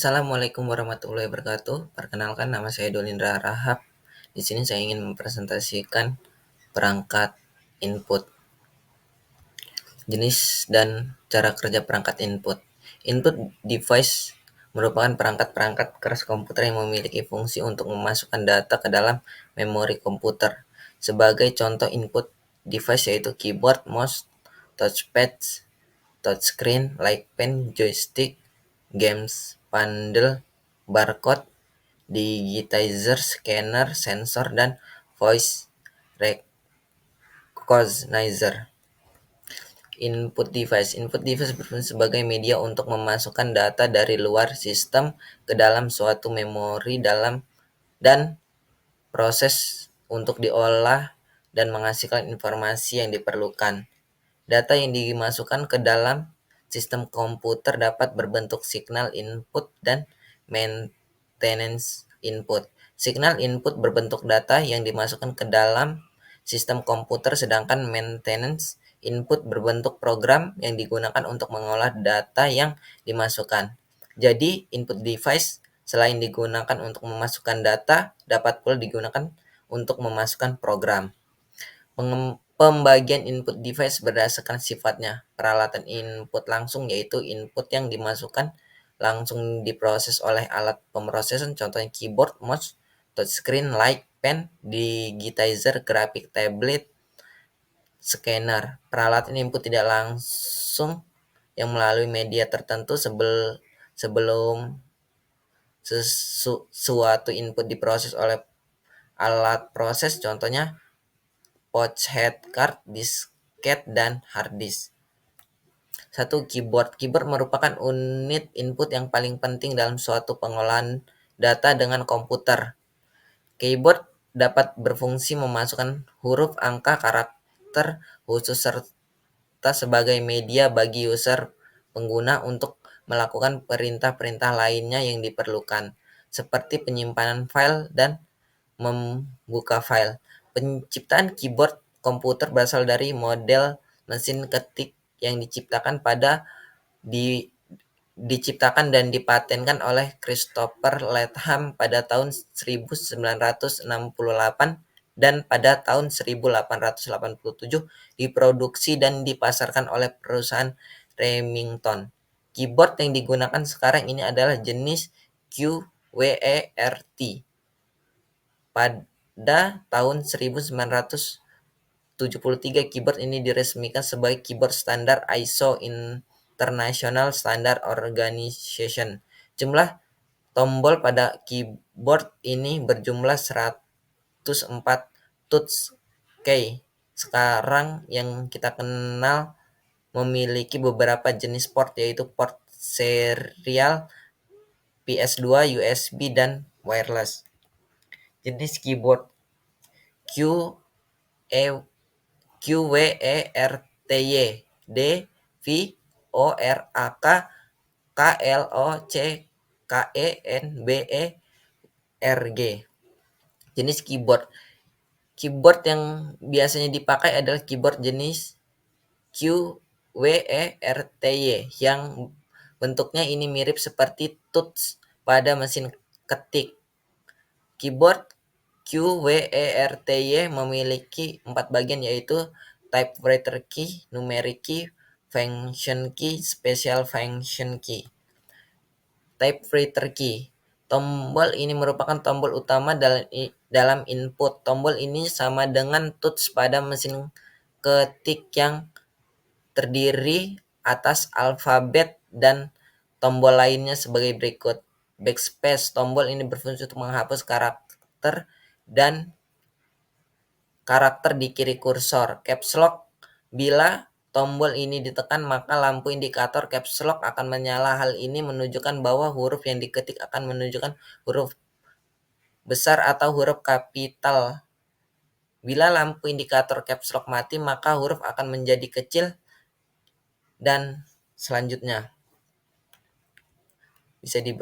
Assalamualaikum warahmatullahi wabarakatuh. Perkenalkan, nama saya Dolindra Rahab. Di sini saya ingin mempresentasikan perangkat input, jenis dan cara kerja perangkat input. Input device merupakan perangkat-perangkat keras komputer yang memiliki fungsi untuk memasukkan data ke dalam memori komputer. Sebagai contoh input device yaitu keyboard, mouse, touchpad, touchscreen, like pen, joystick, games bundle, barcode, digitizer, scanner, sensor, dan voice recognizer. Input device berfungsi sebagai media untuk memasukkan data dari luar sistem ke dalam suatu memori dan proses untuk diolah dan menghasilkan informasi yang diperlukan. Data yang dimasukkan ke dalam sistem komputer dapat berbentuk signal input dan maintenance input. Signal input berbentuk data yang dimasukkan ke dalam sistem komputer, sedangkan maintenance input berbentuk program yang digunakan untuk mengolah data yang dimasukkan. Jadi, input device selain digunakan untuk memasukkan data, dapat pula digunakan untuk memasukkan program. Pembagian input device berdasarkan sifatnya. Peralatan input langsung yaitu input yang dimasukkan langsung diproses oleh alat pemrosesan, contohnya keyboard, mouse, touchscreen, like pen, digitizer, graphic tablet, scanner. Peralatan input tidak langsung yang melalui media tertentu sebelum suatu input diproses oleh alat proses, contohnya pouch head card, disket, dan hard disk. 1. Keyboard. Keyboard merupakan unit input yang paling penting dalam suatu pengolahan data dengan komputer. Keyboard dapat berfungsi memasukkan huruf, angka, karakter khusus serta sebagai media bagi user pengguna untuk melakukan perintah-perintah lainnya yang diperlukan, seperti penyimpanan file dan membuka file. Penciptaan keyboard komputer berasal dari model mesin ketik yang diciptakan dan dipatenkan oleh Christopher Latham pada tahun 1968 dan pada tahun 1887 diproduksi dan dipasarkan oleh perusahaan Remington. Keyboard yang digunakan sekarang ini adalah jenis QWERTY. Pada tahun 1973, keyboard ini diresmikan sebagai keyboard standar ISO International Standard Organization. Jumlah tombol pada keyboard ini berjumlah 104 touch key. Sekarang yang kita kenal memiliki beberapa jenis port, yaitu port serial, PS2, USB, dan wireless. Jenis keyboard QWERTY, D, V, O, R, A, K, K, L, O, C, K, E, N, B, E, R, G. Jenis keyboard. Keyboard yang biasanya dipakai adalah keyboard jenis QWERTY yang bentuknya ini mirip seperti touch pada mesin ketik. Keyboard QWERTY memiliki 4 bagian, yaitu typewriter key, numeric key, function key, special function key. Typewriter key. Tombol ini merupakan tombol utama dalam input. Tombol ini sama dengan touch pada mesin ketik yang terdiri atas alfabet dan tombol lainnya sebagai berikut. Backspace. Tombol ini berfungsi untuk menghapus karakter di kiri kursor. Caps Lock. Bila tombol ini ditekan, maka lampu indikator caps lock akan menyala. Hal ini menunjukkan bahwa huruf yang diketik akan menunjukkan huruf besar atau huruf kapital. Bila lampu indikator caps lock mati, maka huruf akan menjadi kecil dan selanjutnya. Bisa 2.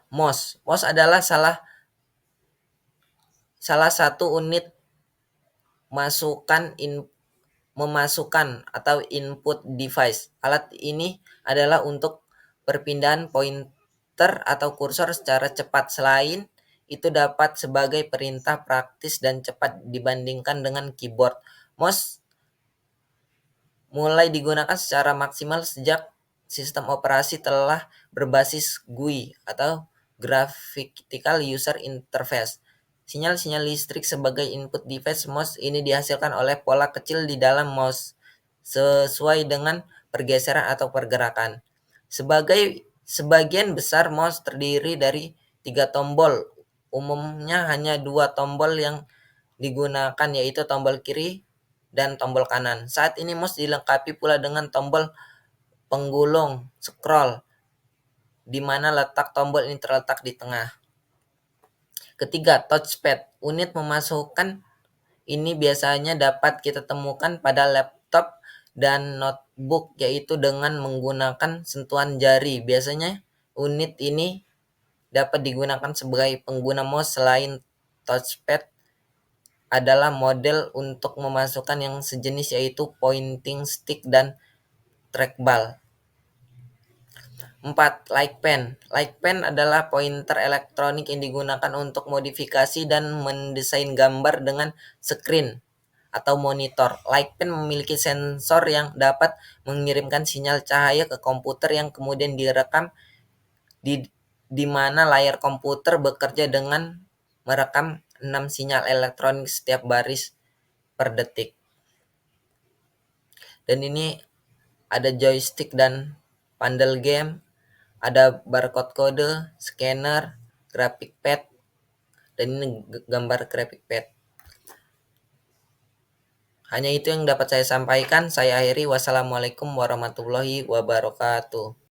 Mouse. Mouse adalah salah satu unit memasukkan atau input device. Alat ini adalah untuk perpindahan pointer pointer atau kursor secara cepat. Selain itu dapat sebagai perintah praktis dan cepat dibandingkan dengan keyboard. Mouse mulai digunakan secara maksimal sejak sistem operasi telah berbasis GUI atau Graphical User Interface. Sinyal-sinyal listrik sebagai input device mouse ini dihasilkan oleh pola kecil di dalam mouse sesuai dengan pergeseran atau pergerakan. Sebagian besar mouse terdiri dari 3 tombol. Umumnya hanya 2 tombol yang digunakan, yaitu tombol kiri dan tombol kanan. Saat ini mouse dilengkapi pula dengan tombol penggulung scroll, di mana letak tombol ini terletak di tengah. Ketiga, touchpad. Unit memasukkan ini biasanya dapat kita temukan pada laptop dan notebook, yaitu dengan menggunakan sentuhan jari. Biasanya unit ini dapat digunakan sebagai pengguna mouse. Selain touchpad, adalah model untuk memasukkan yang sejenis, yaitu pointing stick dan trackball. 4. Like pen. Like pen adalah pointer elektronik yang digunakan untuk modifikasi dan mendesain gambar dengan screen atau monitor. Like pen memiliki sensor yang dapat mengirimkan sinyal cahaya ke komputer yang kemudian direkam di mana layar komputer bekerja dengan merekam 6 sinyal elektronik setiap baris per detik. Dan ini ada joystick dan panel game, ada barcode kode, scanner, graphic pad, dan ini gambar graphic pad. Hanya itu yang dapat saya sampaikan. Saya akhiri. Wassalamualaikum warahmatullahi wabarakatuh.